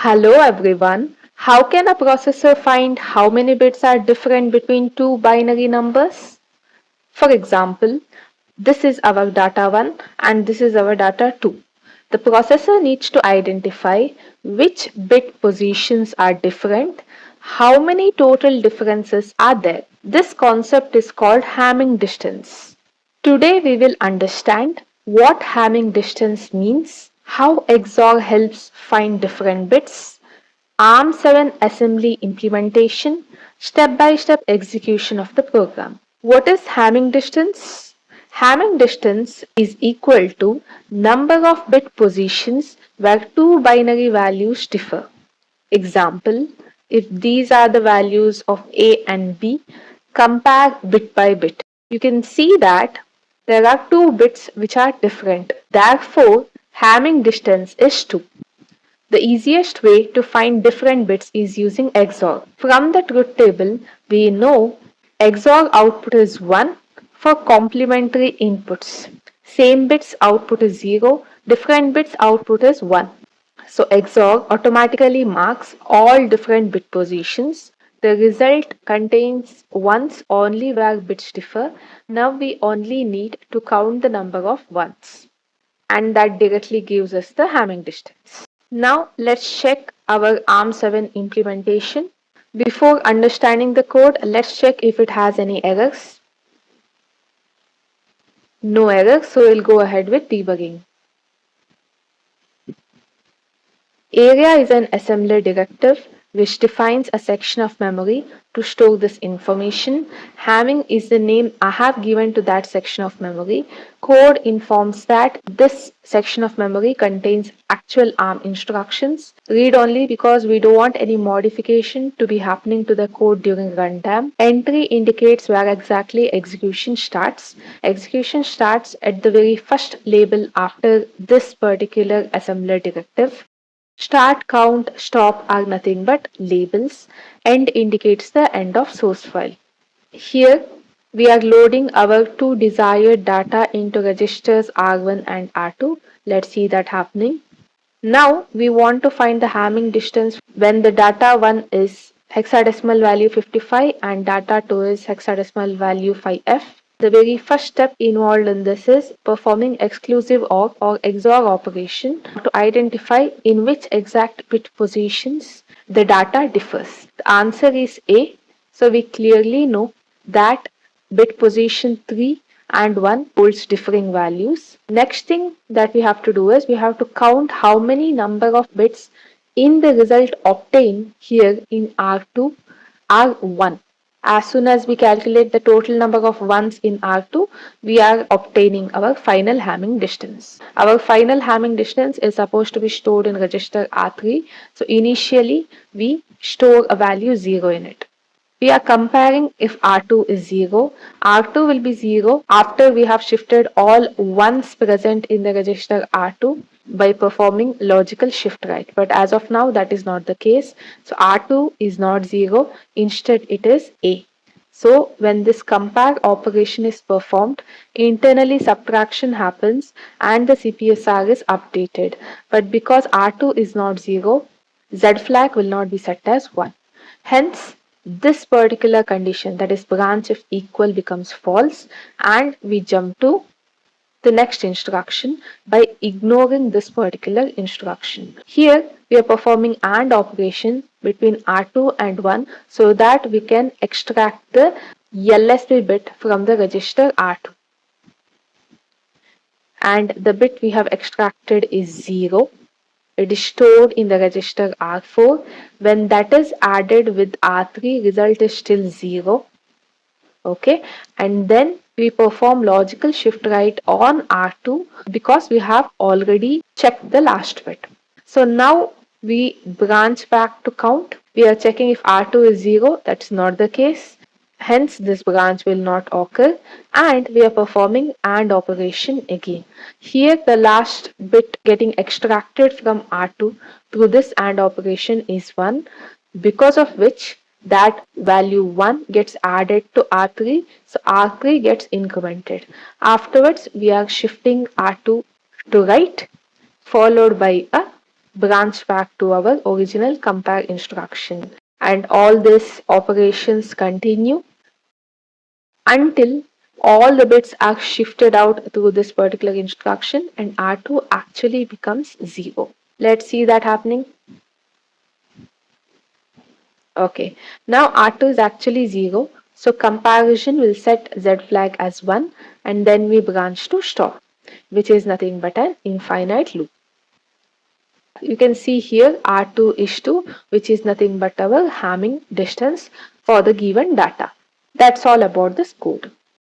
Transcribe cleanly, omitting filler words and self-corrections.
Hello everyone. How can a processor find how many bits are different between two binary numbers? For example, this is our data 1 and this is our data 2. The processor needs to identify which bit positions are different, how many total differences are there. This concept is called Hamming distance. Today we will understand what Hamming distance means, how XOR helps find different bits, ARM7 assembly implementation, step-by-step execution of the program. What is Hamming distance? Hamming distance is equal to number of bit positions where two binary values differ. Example, if these are the values of A and B, compare bit by bit. You can see that there are two bits which are different. Therefore, Hamming distance is 2. The easiest way to find different bits is using XOR. From the truth table, we know XOR output is 1 for complementary inputs. Same bits output is 0, different bits output is 1. So XOR automatically marks all different bit positions. The result contains ones only where bits differ. Now we only need to count the number of ones, and that directly gives us the Hamming distance. Now let's check our ARM7 implementation. Before understanding the code, let's check if it has any errors. No errors, so we'll go ahead with debugging. Area is an assembler directive which defines a section of memory to store this information. Hamming is the name I have given to that section of memory. Code informs that this section of memory contains actual ARM instructions. Read only because we don't want any modification to be happening to the code during runtime. Entry indicates where exactly execution starts. Execution starts at the very first label after this particular assembler directive. Start, count, stop are nothing but labels. End indicates the end of source file. Here we are loading our two desired data into registers R1 and R2. Let's see that happening. Now we want to find the Hamming distance when the data 1 is hexadecimal value 55 and data 2 is hexadecimal value 5F. The very first step involved in this is performing exclusive OR or XOR operation to identify in which exact bit positions the data differs. The answer is A. So we clearly know that bit position 3 and 1 holds differing values. Next thing that we have to do is we have to count how many number of bits in the result obtained here in R2 are 1. As soon as we calculate the total number of ones in R2, we are obtaining our final Hamming distance. Our final Hamming distance is supposed to be stored in register R3. So initially we store a value 0 in it. We are comparing if R2 is 0. R2 will be 0 after we have shifted all ones present in the register R2 by performing logical shift right. But as of now, that is not the case. So R2 is not 0. Instead, it is A. So when this compare operation is performed, internally subtraction happens and the CPSR is updated. But because R2 is not 0, Z flag will not be set as 1. Hence, this particular condition, that is branch if equal, becomes false, and we jump to the next instruction by ignoring this particular instruction. Here we are performing AND operation between R2 and 1 so that we can extract the LSB bit from the register R2. And the bit we have extracted is 0. It is stored in the register R4. When that is added with R3, result is still 0. Okay, and then we perform logical shift right on R2 because we have already checked the last bit. So now we branch back to count. We are checking if R2 is 0. That's not the case. Hence, this branch will not occur, and we are performing AND operation again. Here, the last bit getting extracted from R2 through this AND operation is 1, because of which that value 1 gets added to R3, so R3 gets incremented. Afterwards, we are shifting R2 to right, followed by a branch back to our original compare instruction. And all these operations continue until all the bits are shifted out through this particular instruction and R2 actually becomes 0. Let's see that happening. Okay, now R2 is actually 0. So comparison will set Z flag as 1 and then we branch to stop, which is nothing but an infinite loop. You can see here R2 is 2, which is nothing but our Hamming distance for the given data. That's all about this code.